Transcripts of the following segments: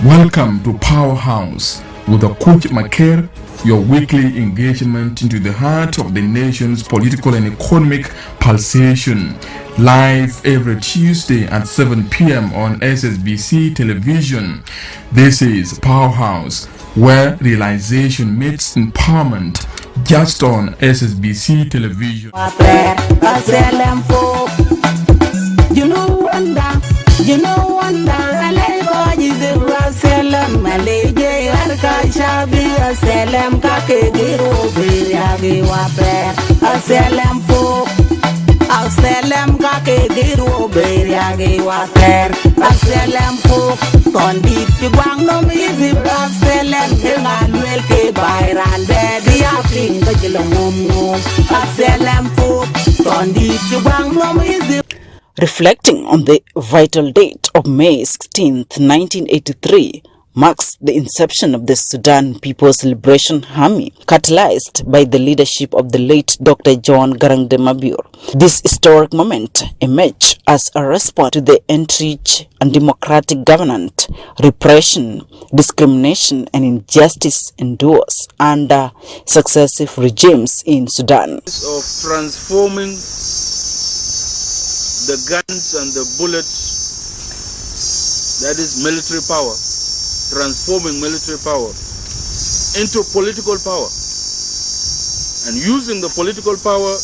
Welcome to Powerhouse with Kuol Manyang, your weekly engagement into the heart of the nation's political and economic pulsation. Live every Tuesday at 7 p.m. on SSBC television. This is Powerhouse, where realization meets empowerment, just on SSBC television. You know wonder I is a Rasalam Malay Arkaishabi Asalam Kakegiro Biryagi Waper Asalam Folk Asalam Kakegiro Biryagi Waper Asalam Folk Condit Wangum is a Rasalam Himanuel K. Byron Daddy Afin Bajilamum Asalam Folk Condit Wangum is a Reflecting on the vital date of May 16, 1983, marks the inception of the Sudan People's Liberation Army, catalyzed by the leadership of the late Dr. John Garang de Mabur. This historic moment emerged as a response to the entrenched undemocratic governance, repression, discrimination, and injustice endures under successive regimes in Sudan. Of transforming the guns and the bullets, that is military power, transforming military power into political power and using the political power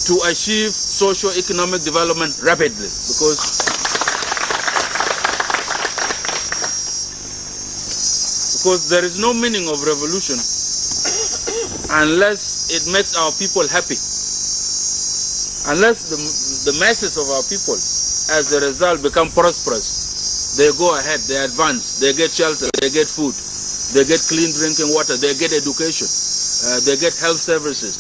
to achieve socio-economic development rapidly, because there is no meaning of revolution unless it makes our people happy. Unless the masses of our people, as a result, become prosperous, they go ahead, they advance, they get shelter, they get food, they get clean drinking water, they get education, they get health services.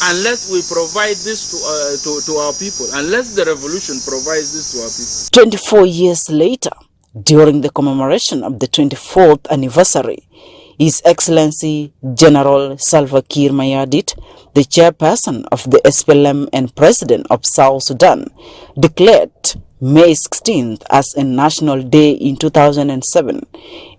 Unless we provide this to our people, unless the revolution provides this to our people. 24 years later, during the commemoration of the 24th anniversary, His Excellency General Salva Kiir Mayardit, the chairperson of the SPLA and president of South Sudan, declared May 16th as a national day in 2007,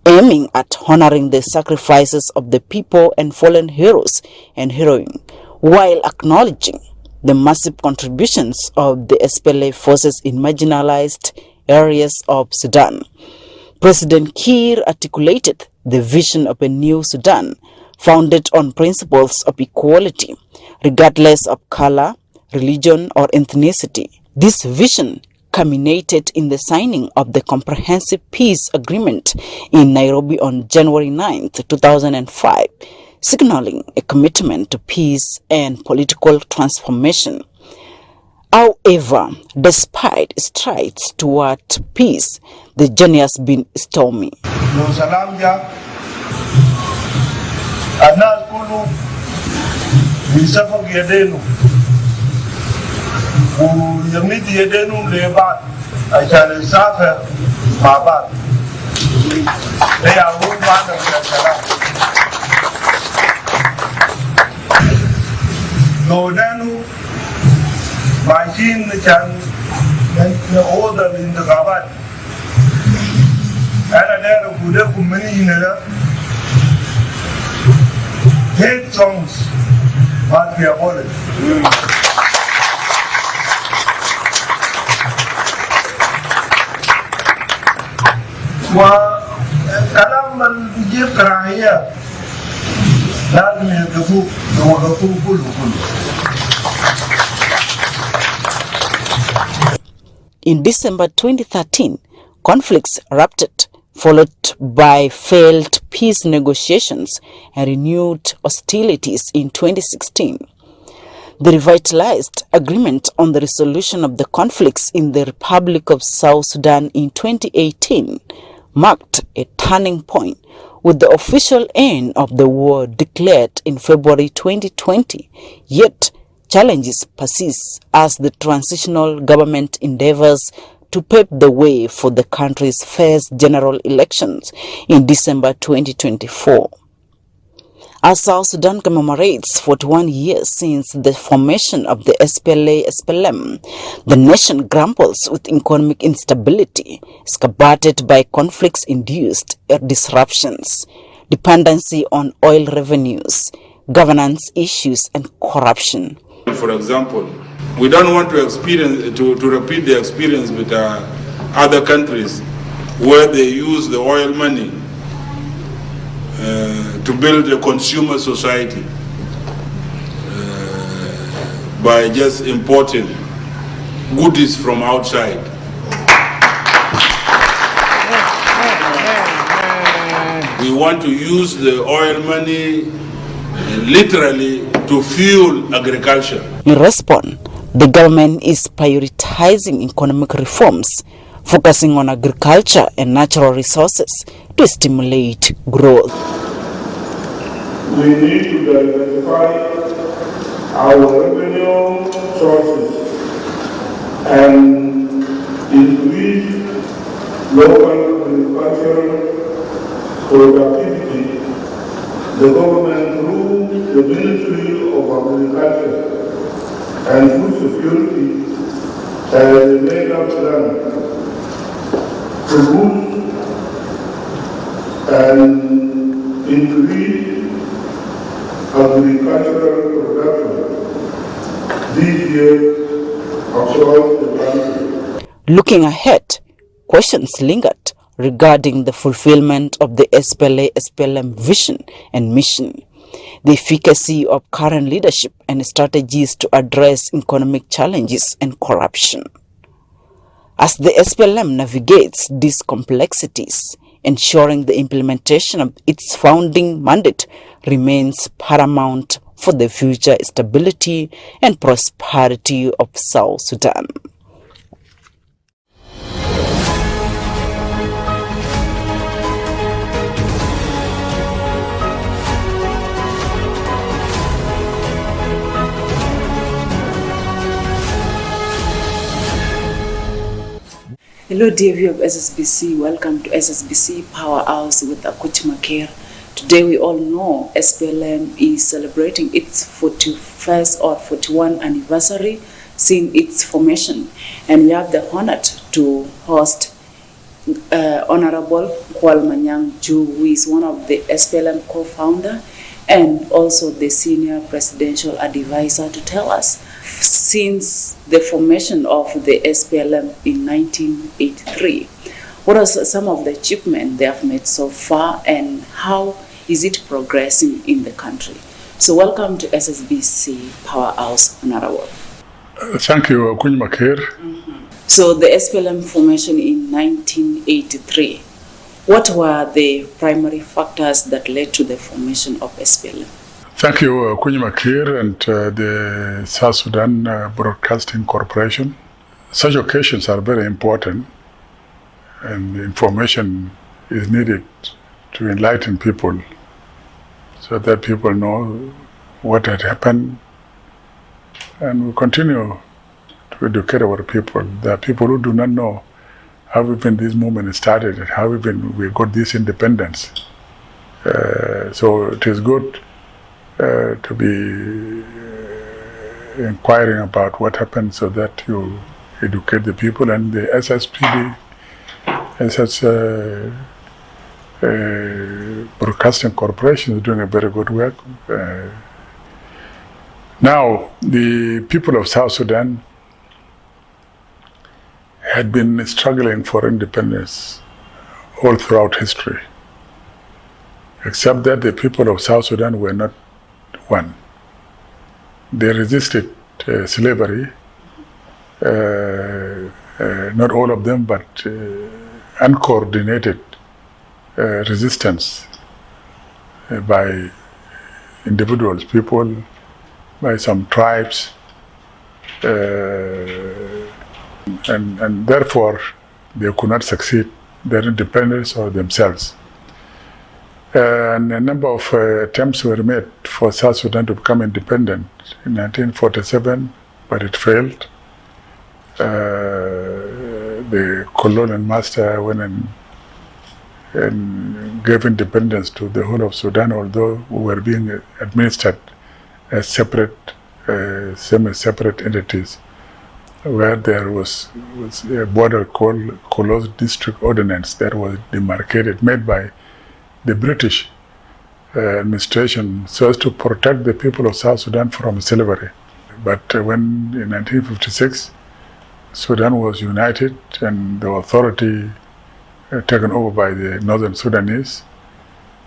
aiming at honoring the sacrifices of the people and fallen heroes and heroines, while acknowledging the massive contributions of the SPLA forces in marginalized areas of Sudan. President Kiir articulated the vision of a new Sudan founded on principles of equality, regardless of color, religion, or ethnicity. This vision culminated in the signing of the Comprehensive Peace Agreement in Nairobi on January 9, 2005, signaling a commitment to peace and political transformation. However, despite strides toward peace, the journey has been stormy. الناس كله بيصفق يدينه ويمد يدينهم لبعض عشان يسافر مع بعض. ده يعود معنا من الكلام. لو ماشيين عشان نعود الانتخابات. أنا داير أقول لكم من هنا hate songs must be abolished. وكلام اللي بيجيب كراهية لازم يوقفوه كله. In December 2013, conflicts erupted, followed by failed peace negotiations and renewed hostilities in 2016. The revitalized agreement on the resolution of the conflicts in the Republic of South Sudan in 2018 marked a turning point, with the official end of the war declared in February 2020. Yet, challenges persist as the transitional government endeavors to pave the way for the country's first general elections in December 2024. As South Sudan commemorates 41 years since the formation of the SPLA-SPLM, the nation grapples with economic instability, scapegoated by conflicts-induced disruptions, dependency on oil revenues, governance issues, and corruption. For example, we don't want to repeat the experience with other countries where they use the oil money to build a consumer society by just importing goodies from outside. We want to use the oil money literally to fuel agriculture. In response, the government is prioritizing economic reforms, focusing on agriculture and natural resources to stimulate growth. We need to diversify our revenue sources and increase local agricultural productivity. The government, through the Ministry of Agriculture and Food Security, has a made-up plan to boost and increase agricultural production this year across the country. Looking ahead, questions lingered regarding the fulfillment of the SPLA-SPLM vision and mission, the efficacy of current leadership and strategies to address economic challenges and corruption. As the SPLM navigates these complexities, ensuring the implementation of its founding mandate remains paramount for the future stability and prosperity of South Sudan. Hello dear viewer of SSBC, welcome to SSBC Power Hours with Kuol Manyang. Today we all know SPLM is celebrating its 41st or 41 anniversary since its formation, and we have the honor to host Honorable Kuol Manyang, who is one of the SPLM co-founder and also the senior presidential advisor, to tell us since the formation of the SPLM in 1983, what are some of the achievements they have made so far and how is it progressing in the country? So welcome to SSBC Power House, Honorable. Thank you, Kuol Manyang. So the SPLM formation in 1983, what were the primary factors that led to the formation of SPLM? Thank you, Kuol Manyang, and the South Sudan Broadcasting Corporation. Such occasions are very important, and information is needed to enlighten people so that people know what had happened, and we continue to educate our people. There are people who do not know how even this movement started and how even we got this independence. So it is good to be inquiring about what happened so that you educate the people, and the SSPD, Broadcasting Corporation, is doing a very good work. Now, the people of South Sudan had been struggling for independence all throughout history, except that the people of South Sudan were not one. They resisted slavery, not all of them, but uncoordinated resistance by individuals, people, by some tribes, and therefore they could not succeed their independence or themselves. And a number of attempts were made for South Sudan to become independent in 1947, but it failed. The colonial master went and and gave independence to the whole of Sudan, although we were being administered as separate, semi-separate entities, where there was a border called Kolos District Ordinance that was demarcated, made by the British administration so as to protect the people of South Sudan from slavery. But when in 1956, Sudan was united and the authority taken over by the Northern Sudanese,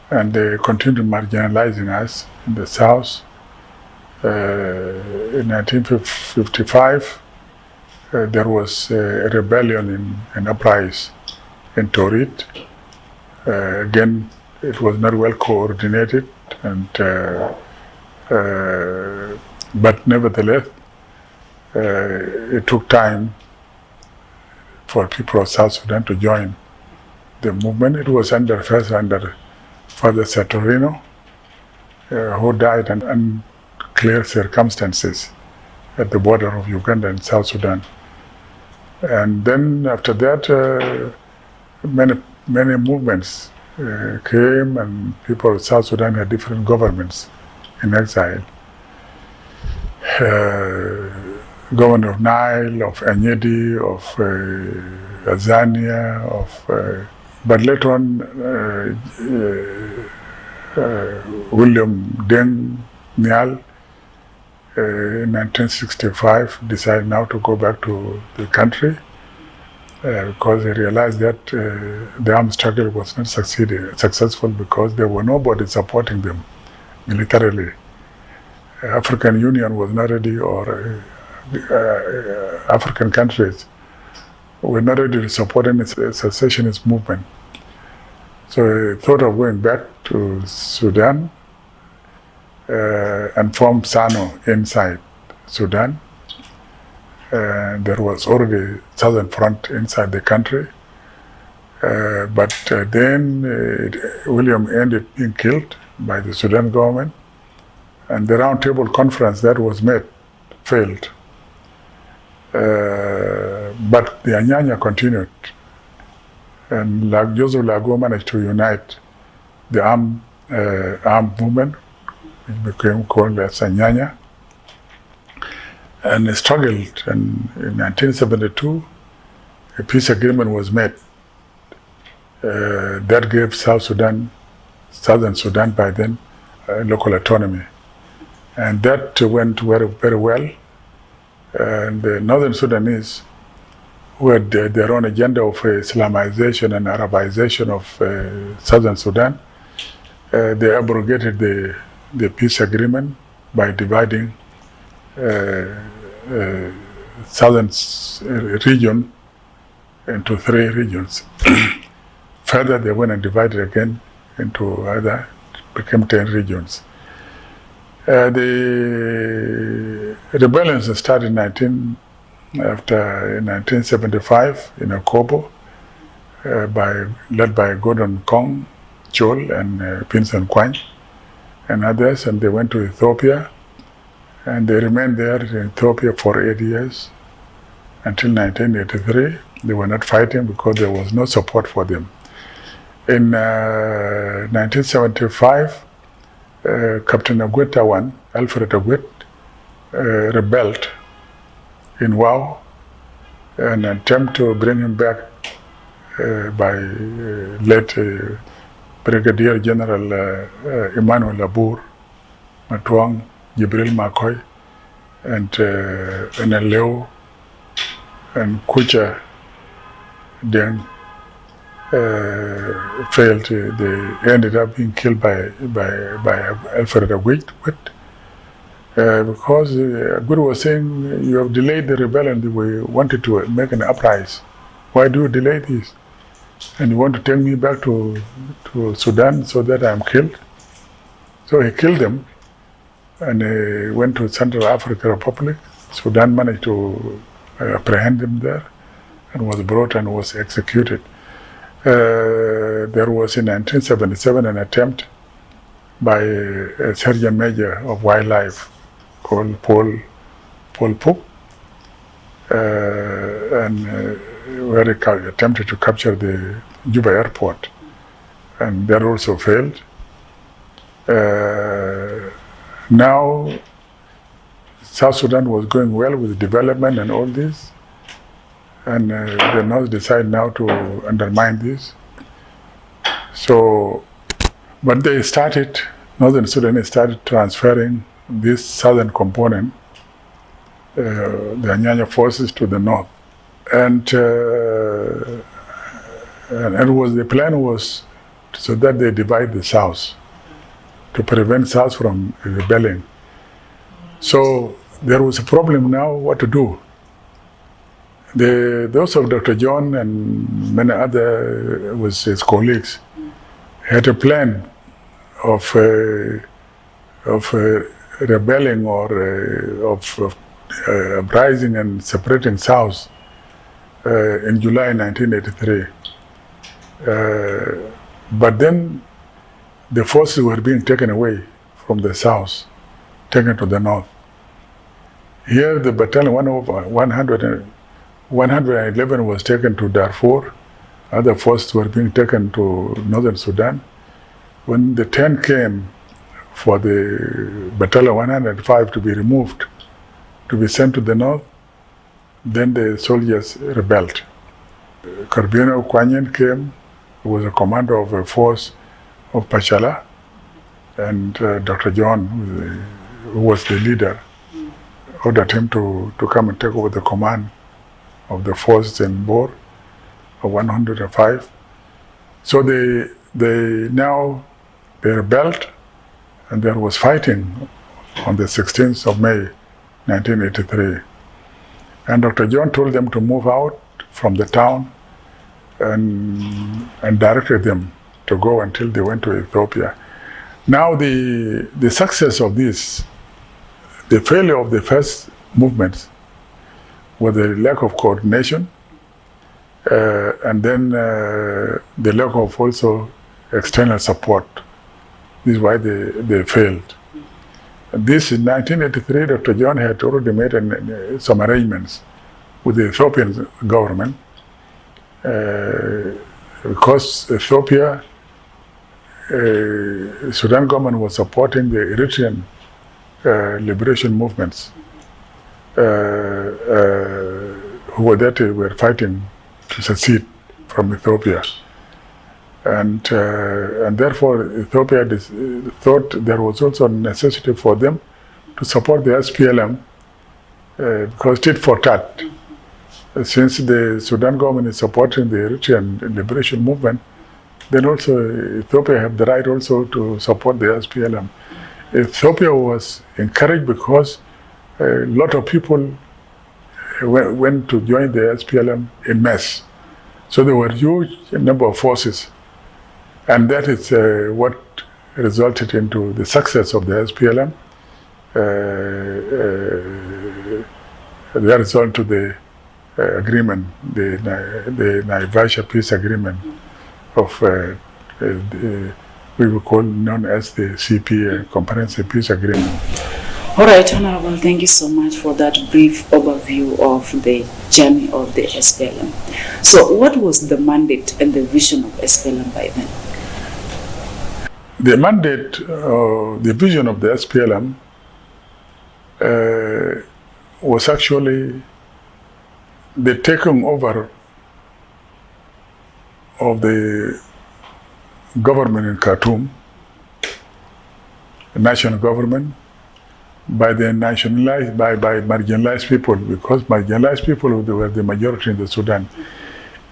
and they continued marginalizing us in the south. In 1955, there was a rebellion in uprising in Torit. Again, it was not well coordinated, and but nevertheless, it took time for people of South Sudan to join the movement. It was first under Father Saturino, who died in unclear circumstances at the border of Uganda and South Sudan. And then after that, many movements came, and people of South Sudan had different governments in exile. Governor of Nile, of Anyedi, of Azania, but later on William Deng Nial in 1965 decided now to go back to the country because he realized that the armed struggle was not successful because there were nobody supporting them militarily. African Union was not ready, or African countries were not ready to support any secessionist movement. So he thought of going back to Sudan and form SANO inside Sudan. There was already Southern Front inside the country. But then William ended being killed by the Sudan government, and the round table conference that was made failed. But the Anyanya continued, and Joseph Lago managed to unite the armed movement, which became called as Anyanya, and struggled. And in 1972, a peace agreement was made that gave Southern Sudan by then local autonomy, and that went very, very well. And the Northern Sudanese, who had their own agenda of Islamization and Arabization of Southern Sudan, they abrogated the peace agreement by dividing southern region into 3 regions. Further, they went and divided again into other, became 10 regions. The rebellions started in 1975 in Akobo, led by Gordon Kong, Chol, and Vincent Kwany, and others, and they went to Ethiopia, and they remained there in Ethiopia for 8 years until 1983. They were not fighting because there was no support for them. In 1975, Captain Agwet Alfred Agwet, rebelled in Wau, an attempt to bring him back by late Brigadier General Emmanuel Abur, Matuang, Jibril Makoy, and Leo and Kucha then failed. They ended up being killed by Alfred Agwet because Agwet was saying, "You have delayed the rebellion. We wanted to make an uprising. Why do you delay this? And you want to take me back to Sudan so that I am killed?" So he killed them, and he went to Central African Republic. Sudan managed to apprehend him there, and was brought and was executed. There was in 1977 an attempt by a Sergeant Major of Wildlife called Paul Puk, and where he attempted to capture the Juba airport. and that also failed. Now, South Sudan was going well with development and all this, and the North decided now to undermine this. So, but they started, Northern Sudan started transferring this southern component, the Anyanya forces, to the north. And the plan was so that they divide the south to prevent south from rebelling. So there was a problem now what to do. Those of Dr. John and many other was his colleagues had a plan of rebelling or of uprising and separating South in July 1983. But then the forces were being taken away from the South, taken to the north. Here the battalion 111 was taken to Darfur. Other forces were being taken to Northern Sudan. When the 10 came for the battalion 105 to be removed, to be sent to the north, then the soldiers rebelled. Carbino Kwanyen came, who was a commander of a force of Pachala, and Dr. John, who was the leader, ordered him to come and take over the command of the forces in Bor of 105. So they rebelled, and there was fighting on the 16th of May 1983. And Dr. John told them to move out from the town and directed them to go until they went to Ethiopia. Now the success of this, the failure of the first movements was the lack of coordination, and then the lack of also external support. This is why they failed. This in 1983, Dr. John had already made some arrangements with the Ethiopian government because Ethiopia, Sudan government was supporting the Eritrean liberation movements who were fighting to secede from Ethiopia. And therefore, Ethiopia thought there was also a necessity for them to support the SPLM because tit for tat. Since the Sudan government is supporting the Eritrean liberation movement, then also Ethiopia have the right also to support the SPLM. Ethiopia was encouraged because a lot of people went to join the SPLM in mass. So there were huge number of forces. And that is what resulted into the success of the SPLM. That resulted to the agreement, the Naivasha peace agreement of we will call known as the CPA, Comprehensive Peace Agreement. All right, Honorable, thank you so much for that brief overview of the journey of the SPLM. So what was the mandate and the vision of SPLM by then? The mandate, the vision of the SPLM was actually the taking over of the government in Khartoum, the national government, by the nationalized, by marginalized people, because marginalized people were the majority in the Sudan.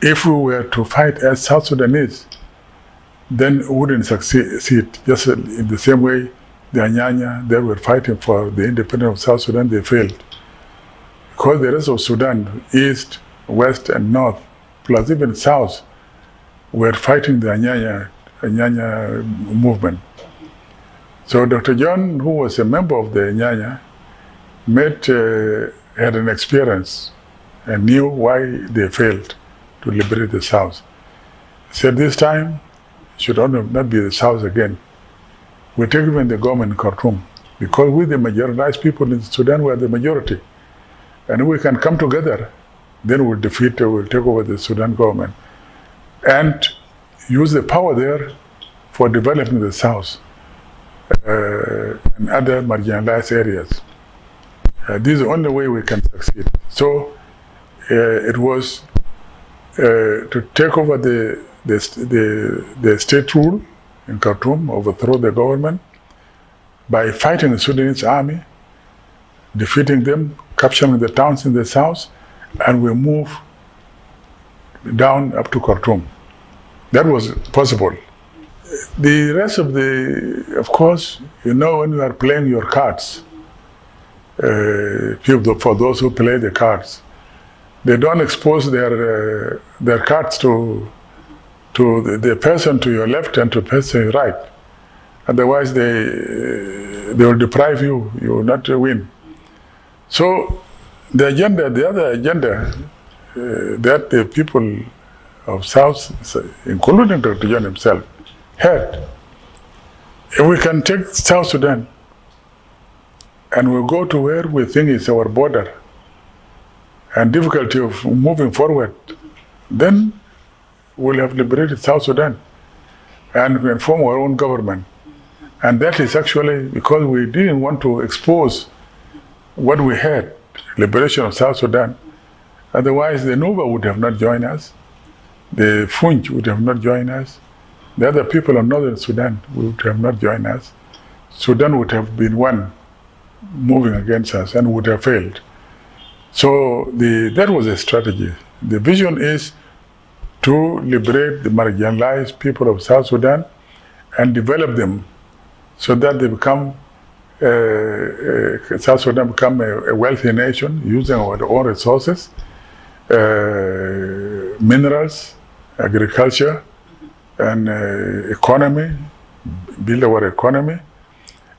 If we were to fight as South Sudanese, then we wouldn't succeed. Just in the same way, the Anyanya, they were fighting for the independence of South Sudan, they failed. Because the rest of Sudan, east, west, and north, plus even south, were fighting the Anyanya movement. So Dr. John, who was a member of the Anyanya, had an experience and knew why they failed to liberate the South. He said this time should not be the South again. We take even the government in Khartoum, because we the majoritized people in Sudan were the majority. And we can come together, then we'll take over the Sudan government and use the power there for developing the South and other marginalized areas. This is the only way we can succeed. So it was to take over the state rule in Khartoum, overthrow the government by fighting the Sudanese army, defeating them, capturing the towns in the south, and we move down up to Khartoum. That was possible. The rest of course, when you are playing your cards, for those who play the cards, they don't expose their cards to the person to your left and to the person to your right. Otherwise, they will deprive you. You will not win. So the other agenda that the people of South, including Dr. John himself, had, if we can take South Sudan and we go to where we think is our border and difficulty of moving forward, then we'll have liberated South Sudan and we can form our own government. And that is actually because we didn't want to expose what we had, liberation of South Sudan. Otherwise, the Nuba would have not joined us. The Funch would have not joined us. The other people of Northern Sudan would have not joined us. Sudan would have been one moving against us and would have failed. So that was a strategy. The vision is to liberate the marginalized people of South Sudan and develop them so that they become, South Sudan become a wealthy nation using our own resources, minerals, agriculture, and economy, build our economy,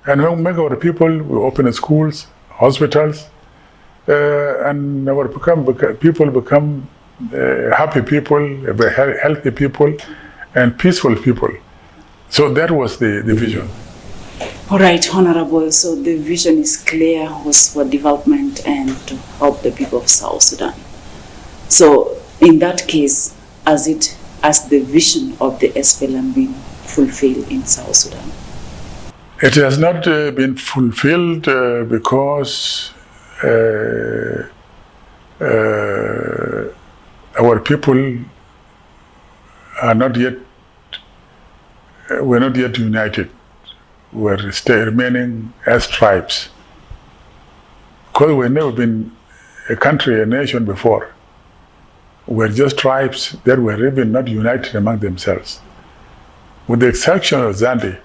and we make our people, we open schools, hospitals, and our people become happy people, healthy people, and peaceful people. So that was the vision. All right, Honorable, so the vision is clear, was for development and to help the people of South Sudan. So in that case, has the vision of the SPLM been fulfilled in South Sudan? It has not been fulfilled because our people are not yet, we're not yet united. We're still remaining as tribes. Because we've never been a country, a nation before. We're just tribes that were even not united among themselves. With the exception of Zandi,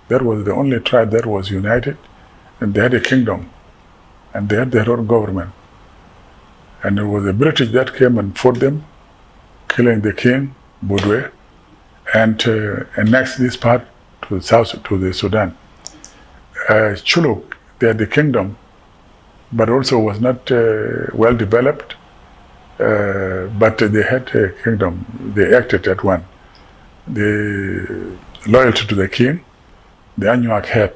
that was the only tribe that was united, and they had a kingdom, and they had their own government. And it was the British that came and fought them, killing the king, Budwe, and annexed this part to the Sudan. Chuluk, they had the kingdom, but also was not well developed, but they had a kingdom. They acted at one. The loyalty to the king, the Anuak had.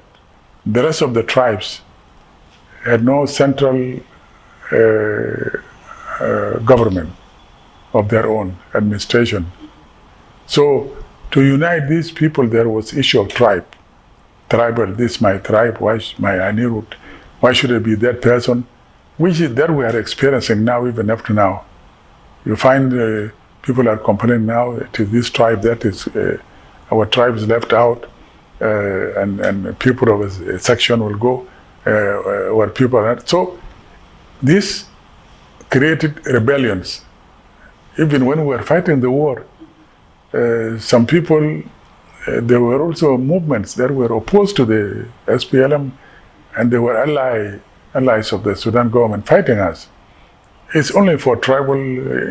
The rest of the tribes had no central government of their own administration. So to unite these people, there was issue of tribal, this is my tribe, why my Anirud, why should it be that person, which is that we are experiencing now, even up to now. You find people are complaining now, it is this tribe that is, our tribe is left out, and people of a section will go, where people are not. So this created rebellions. Even when we were fighting the war, some people, there were also movements that were opposed to the SPLM, and they were allies of the Sudan government fighting us. It's only for tribal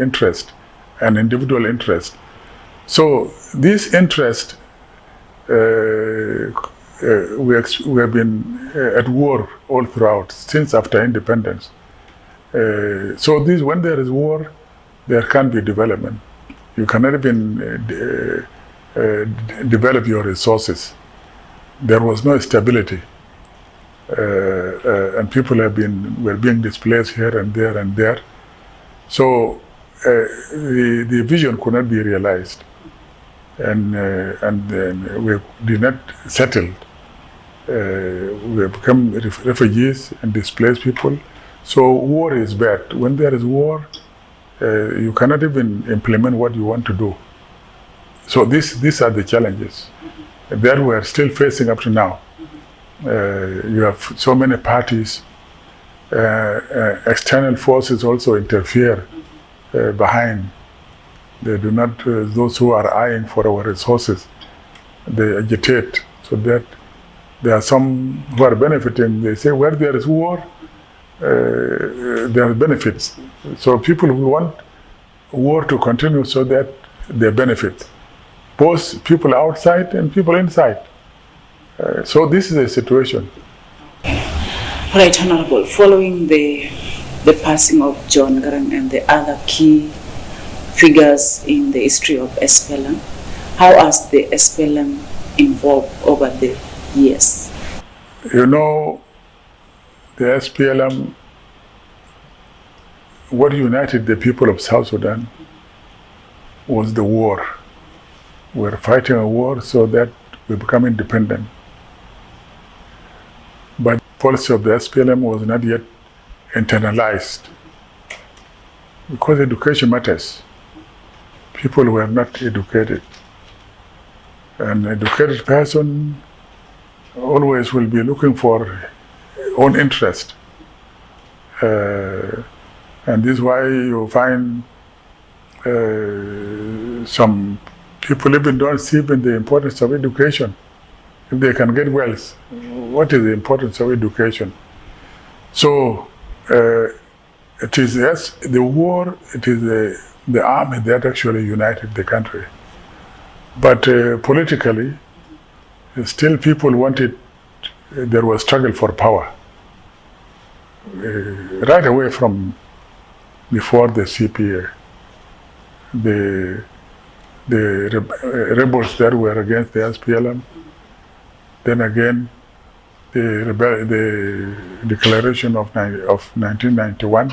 interest and individual interest. So this interest, we have been at war all throughout, since after independence. So this, when there is war, there can't be development. You cannot even develop your resources. There was no stability. And people were being displaced here and there and there. So the vision could not be realized. and we did not settle. We have become refugees and displaced people. So war is bad. When there is war, you cannot even implement what you want to do. So these are the challenges that we are still facing up to now. You have so many parties. External forces also interfere behind. They do not, those who are eyeing for our resources, they agitate so that there are some who are benefiting. They say where there is war, there are benefits. So people who want war to continue so that they benefit, both people outside and people inside. So this is the situation. Right, Honorable. Following the passing of John Garang and the other key figures in the history of SPLM, how has the SPLM evolved over the years? You know, the SPLM, what united the people of South Sudan was the war. We're fighting a war so that we become independent. But the policy of the SPLM was not yet internalized because education matters. People were not educated. An educated person always will be looking for own interest. And this is why you find some people even don't see even the importance of education. If they can get wealth, what is the importance of education? So it is, yes, the war, it is the army that actually united the country. But politically, still people wanted, there was struggle for power. Right away from before the CPA, the rebels that were against the SPLM, then again the declaration of 1991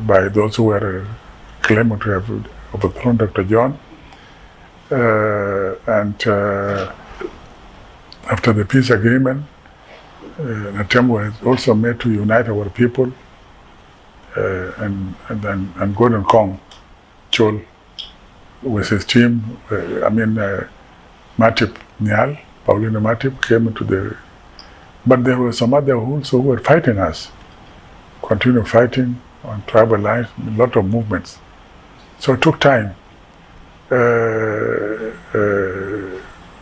by those who were claiming to have overthrown Dr. John, and after the peace agreement, an attempt was also made to unite our people, and Gordon Kong Chol with his team, Matip Nyal, Paulina Matip came into the, but there were some other also who were fighting us, continue fighting on tribal lines, a lot of movements. So it took time.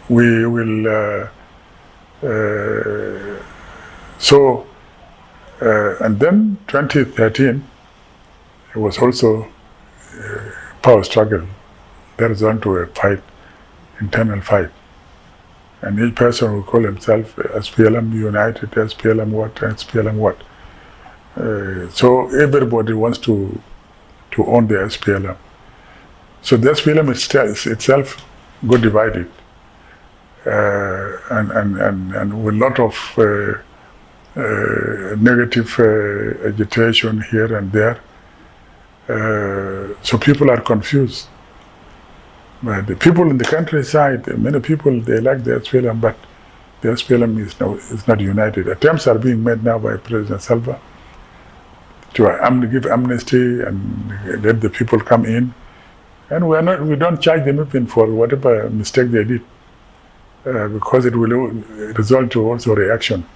We will, and then 2013, it was also power struggle. That is on to a fight, internal fight. And each person will call himself SPLM United, SPLM what, SPLM what. So everybody wants to own the SPLM. So the SPLM itself got divided, and with a lot of negative agitation here and there. So people are confused. But the people in the countryside, many people, they like the SPLM, but the SPLM is not united. Attempts are being made now by President Salva to give amnesty and let the people come in. And we don't charge them even for whatever mistake they did, because it will result to also reaction.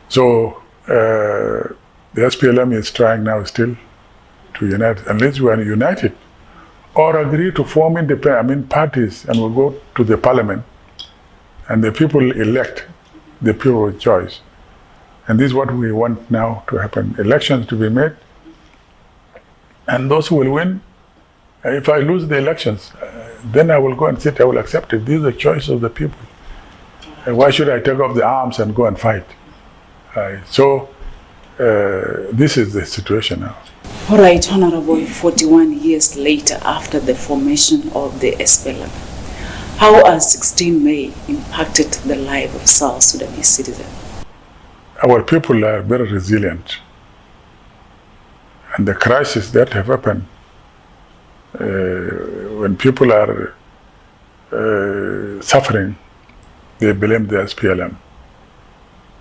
So the SPLM is trying now still to unite, unless we are united or agree to form independent parties, and we'll go to the parliament and the people elect the people's choice. And this is what we want now to happen. Elections to be made, and those who will win, if I lose the elections, then I will go and sit, I will accept it. This is the choice of the people. And why should I take up the arms and go and fight? So this is the situation now. All right, Honorable, 41 years later after the formation of the SPLM, how has 16 May impacted the life of South Sudanese citizens? Our people are very resilient. And the crisis that have happened, when people are suffering, they blame the SPLM.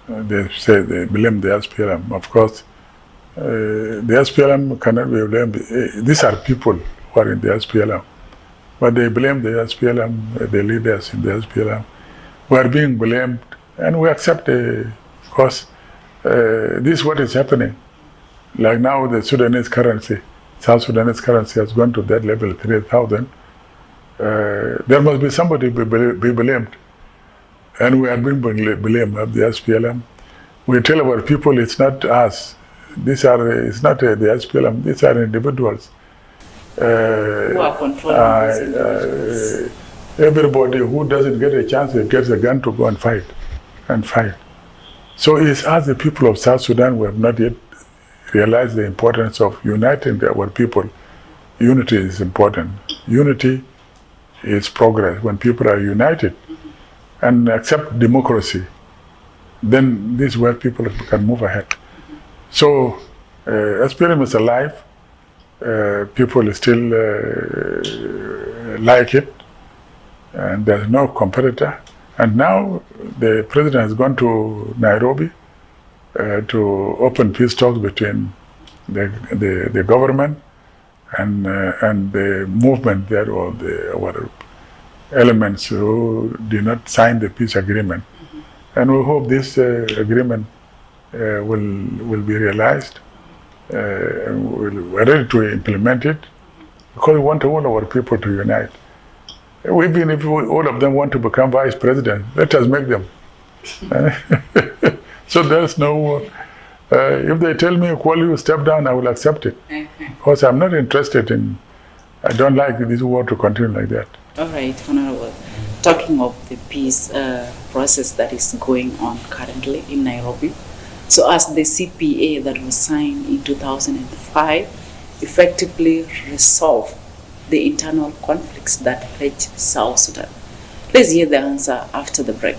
They say they blame the SPLM. Of course, the SPLM cannot be blamed. These are people who are in the SPLM. But they blame the SPLM, the leaders in the SPLM. We are being blamed, and we accept it because this is what is happening. Like now, the Sudanese currency, South Sudanese currency has gone to that level, 3,000. There must be somebody be blamed. And we are being blamed of the SPLM. We tell our people it's not us. It's not the SPLM. These are individuals. Who are controlling these individuals? Everybody who doesn't get a chance gets a gun to go and fight. So it's us, the people of South Sudan, who have not yet realized the importance of uniting our people. Unity is important. Unity is progress. When people are united and accept democracy, then this is where people can move ahead. So SPLM is alive. People still like it, and there's no competitor. And now the president has gone to Nairobi to open peace talks between the government and the movement there, or our elements who did not sign the peace agreement. And we hope this agreement will be realized. We're ready to implement it because we want all our people to unite. Even if all of them want to become vice president, let us make them. So there's no, if they tell me, Kuol, you step down, I will accept it. Because I'm not interested in, I don't like this war to continue like that. All right, Honorable. Talking of the peace process that is going on currently in Nairobi, so as the CPA that was signed in 2005 effectively resolved the internal conflicts that plague South Sudan. Let's hear the answer after the break.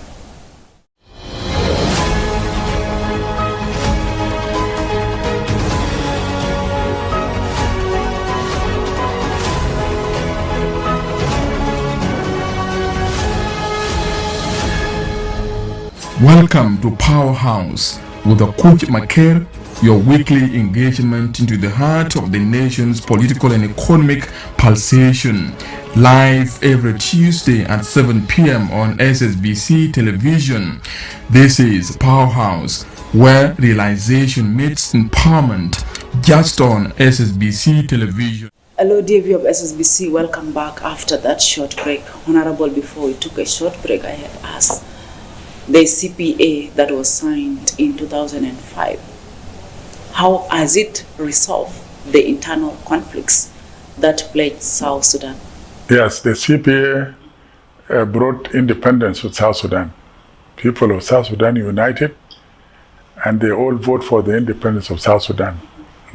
Welcome to Powerhouse with Kuol Manyang, your weekly engagement into the heart of the nation's political and economic pulsation. Live every Tuesday at 7 p.m. on SSBC television. This is Powerhouse, where realization meets empowerment, just on SSBC television. Hello, dear viewer of SSBC. Welcome back after that short break. Honorable, before we took a short break, I had asked the CPA that was signed in 2005. How has it resolved the internal conflicts that plague South Sudan? Yes, the CPA brought independence to South Sudan. People of South Sudan united, and they all vote for the independence of South Sudan.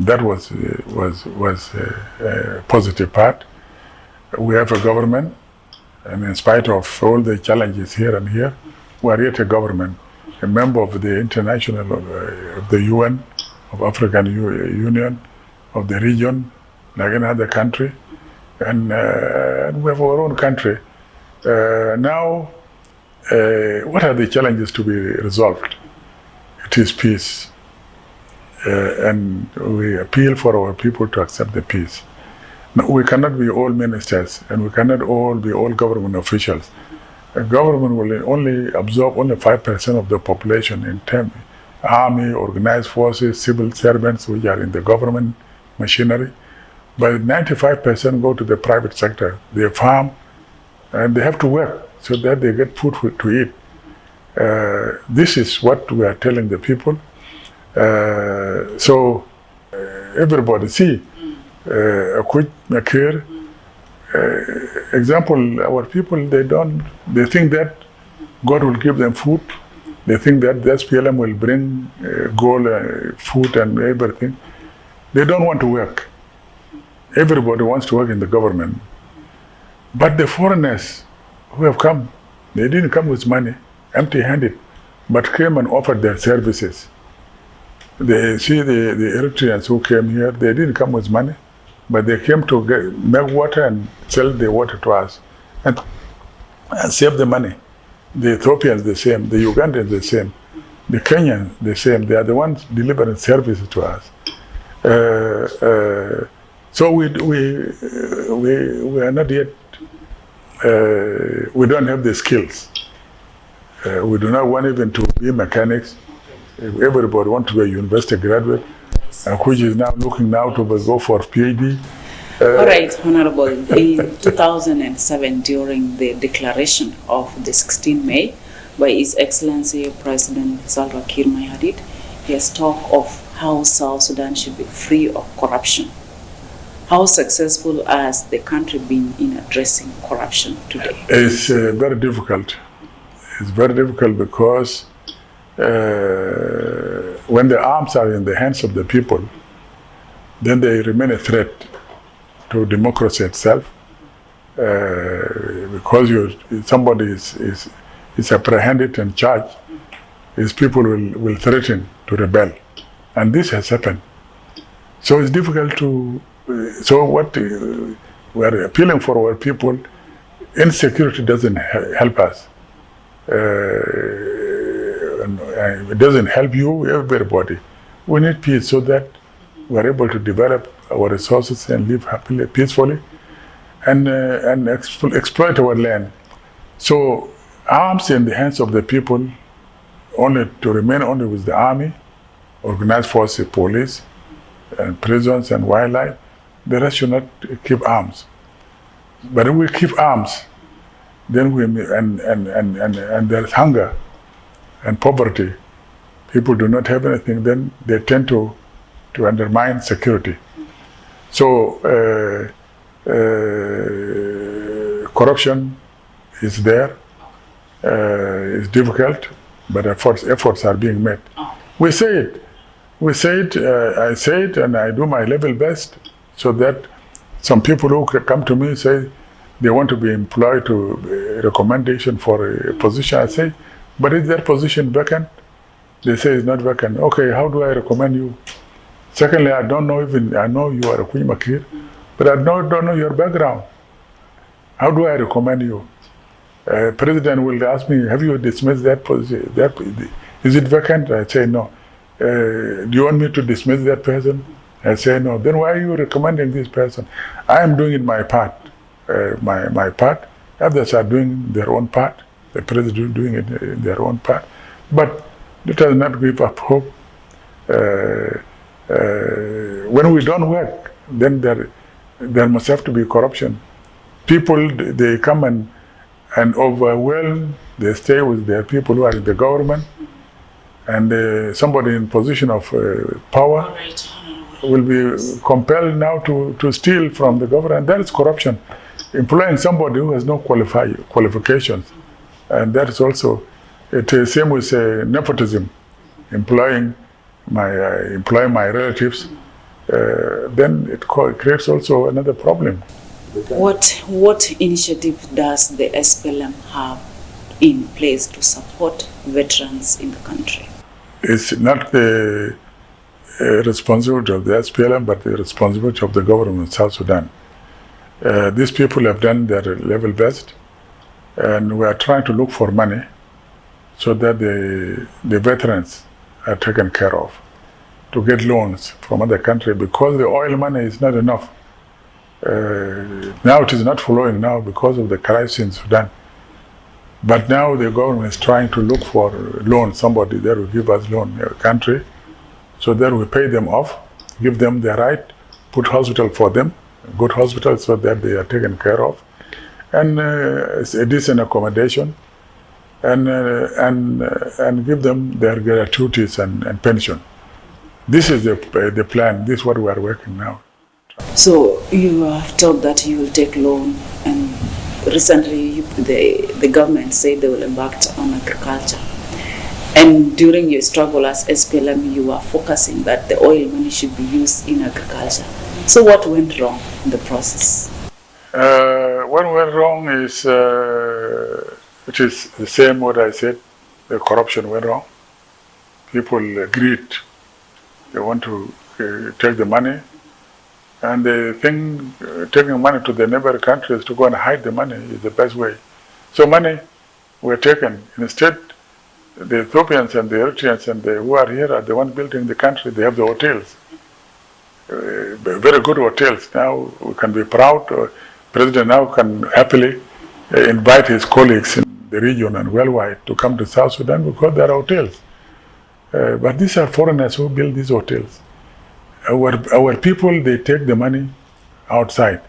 That was a positive part. We have a government, and in spite of all the challenges here and here, we are yet a government, a member of the international, of the UN, of African Union, of the region, like any other country, and we have our own country. Now, what are the challenges to be resolved? It is peace, and we appeal for our people to accept the peace. Now, we cannot be all ministers, and we cannot all be all government officials. A government will only absorb only 5% of the population in terms army, organized forces, civil servants which are in the government machinery. But 95% go to the private sector. They farm and they have to work so that they get food to eat. This is what we are telling the people. So everybody see, Kuol Manyang, example, our people, they think that God will give them food. They think that the SPLM will bring gold, food and everything. They don't want to work. Everybody wants to work in the government. But the foreigners who have come, they didn't come with money, empty-handed, but came and offered their services. They see the Eritreans who came here, they didn't come with money. but they came to make water and sell the water to us and save the money. The Ethiopians the same, the Ugandans the same, the Kenyans the same. They are the ones delivering services to us. So we are not yet. We don't have the skills. We do not want even to be mechanics. Everybody wants to be a university graduate, which is now looking now to go for PhD. All right, Honorable. In 2007, during the declaration of the 16th May by His Excellency President Salva Kiir Mayardit, he has talked of how South Sudan should be free of corruption. How successful has the country been in addressing corruption today? It's very difficult. It's very difficult because when the arms are in the hands of the people, then they remain a threat to democracy itself. Because somebody is apprehended and charged, his people will threaten to rebel. And this has happened. So it's difficult to. So what we are appealing for our people, insecurity doesn't help us. It doesn't help you, everybody. We need peace so that we are able to develop our resources and live happily, peacefully, and exploit our land. So arms in the hands of the people only to remain only with the army, organized forces, police, and prisons and wildlife. The rest should not keep arms. But if we keep arms, then and there's hunger and poverty. People do not have anything. Then they tend to undermine security. So corruption is there. It's difficult, but efforts are being made. We say it. I say it, and I do my level best, so that some people who come to me say they want to be employed to recommendation for a position. I say, but is that position vacant? They say it's not vacant. Okay, how do I recommend you? Secondly, I don't know I know you are a Kuol Manyang, but I don't know your background. How do I recommend you? President will ask me, have you dismissed that position? Is it vacant? I say no. Do you want me to dismiss that person? I say no. Then why are you recommending this person? I am doing my part. My part. Others are doing their own part. The president is doing it in their own part. But let us not give up hope. When we don't work, then there must have to be corruption. People, they come and overwhelm. They stay with their people who are in the government, and somebody in position of power will be compelled now to steal from the government. That is corruption. Employing somebody who has no qualifications, and that is also the same with nepotism. Employing my relatives, then it creates also another problem. What initiative does the SPLM have in place to support veterans in the country? It's not the responsibility of the SPLM, but the responsibility of the government of South Sudan. These people have done their level best, and we are trying to look for money so that the veterans are taken care of, to get loans from other countries, because the oil money is not enough. Now it is not flowing now because of the crisis in Sudan. But now the government is trying to look for loan, somebody that will give us loan, a country, so that we pay them off, give them their right, put hospital for them, good hospital so that they are taken care of, and a decent accommodation, and give them their gratuities and pension. This is the plan. This is what we are working now. So you have told that you will take loan, and recently the government said they will embark on agriculture. And during your struggle as SPLM, you are focusing that the oil money should be used in agriculture. So what went wrong in the process? What went wrong is, which is the same what I said, the corruption went wrong. People agreed they want to take the money, And they think taking money to the neighboring countries to go and hide the money is the best way. So money were taken. Instead, the Ethiopians and the Eritreans and who are here are the ones building the country. They have the hotels, very good hotels. Now we can be proud. President now can happily invite his colleagues in the region and worldwide to come to South Sudan because there are hotels. But these are foreigners who build these hotels. Our people, they take the money outside.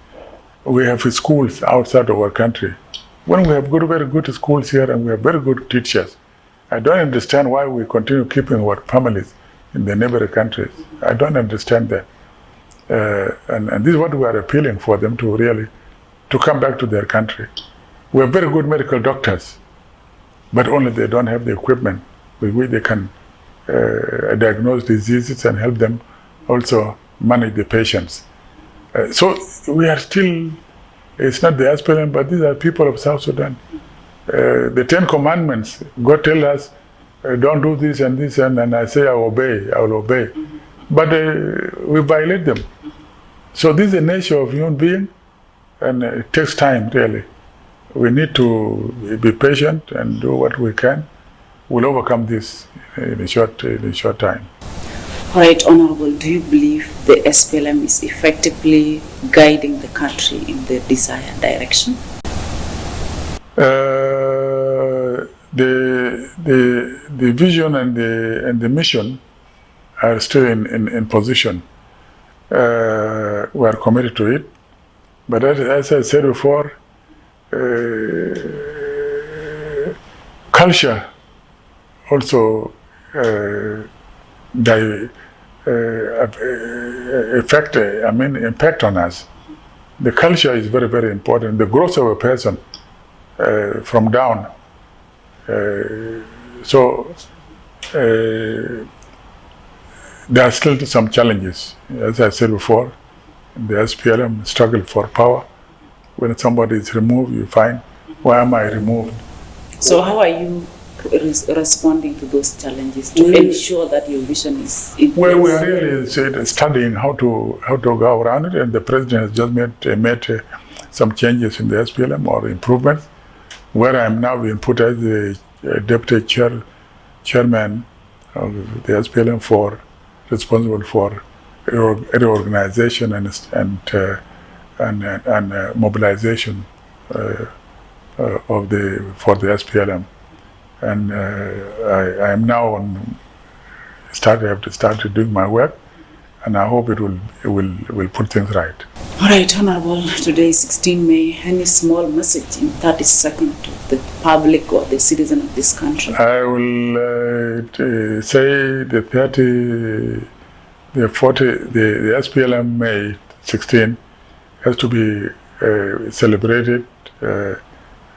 We have schools outside our country. When we have very good schools here and we have very good teachers, I don't understand why we continue keeping our families in the neighboring countries. I don't understand that. And this is what we are appealing for them to really, to come back to their country. We have very good medical doctors, but only they don't have the equipment with which they can diagnose diseases and help them also manage the patients. So we are still, it's not the SPLA, but these are people of South Sudan. The 10 Commandments, God tell us, don't do this and this, and I say I will obey. But we violate them. So this is the nature of human being, and it takes time, really. We need to be patient and do what we can. We'll overcome this in a short time. All right, Honorable, do you believe the SPLM is effectively guiding the country in the desired direction? The vision and the mission are still in position. We are committed to it. But as I said before, culture also impact on us. The culture is very, very important. The growth of a person from down. So there are still some challenges. As I said before, the SPLM struggle for power. When somebody is removed, you find, why am I removed? So how are you responding to those challenges to ensure that your vision is in place? Well, we are really studying how to go around it, and the president has just made some changes in the SPLM or improvements, where I am now being put as the deputy chairman of the SPLM responsible for reorganization and mobilization for the SPLM. And I am now have to start doing my work, and I hope it will put things right. All right, Honorable, today is 16 May. Any small message in 30 seconds to the public or the citizen of this country? I will say the SPLM May 16 has to be celebrated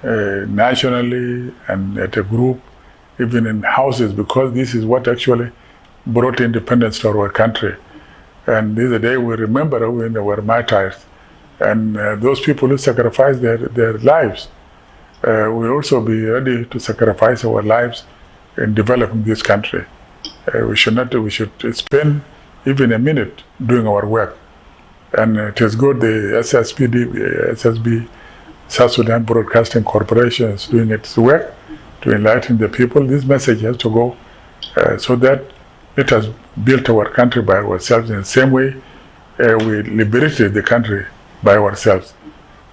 nationally and at a group, even in houses, because this is what actually brought independence to our country. And this is a day we remember when they were martyrs, and those people who sacrificed their lives. We'll also be ready to sacrifice our lives in developing this country. We should spend even a minute doing our work. And it is good the SSB, South Sudan Broadcasting Corporation, is doing its work to enlighten the people. This message has to go so that let us build our country by ourselves in the same way we liberated the country by ourselves.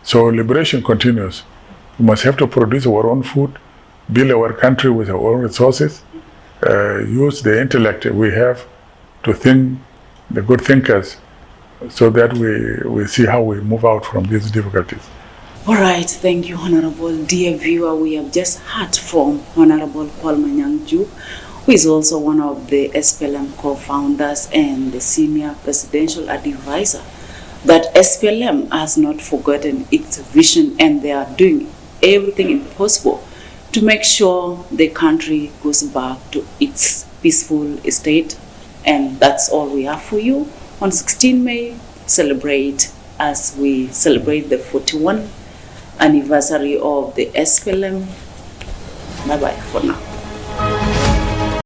So liberation continues. We must have to produce our own food, build our country with our own resources, use the intellect we have to think, the good thinkers, so that we see how we move out from these difficulties. All right, thank you, Honorable. Dear viewer, we have just heard from Honorable Kuol Manyang, who is also one of the SPLM co-founders and the senior presidential advisor, that SPLM has not forgotten its vision, and they are doing everything possible to make sure the country goes back to its peaceful state. And that's all we have for you. On 16 May, celebrate as we celebrate the 41st anniversary of the SPLM. Bye-bye for now.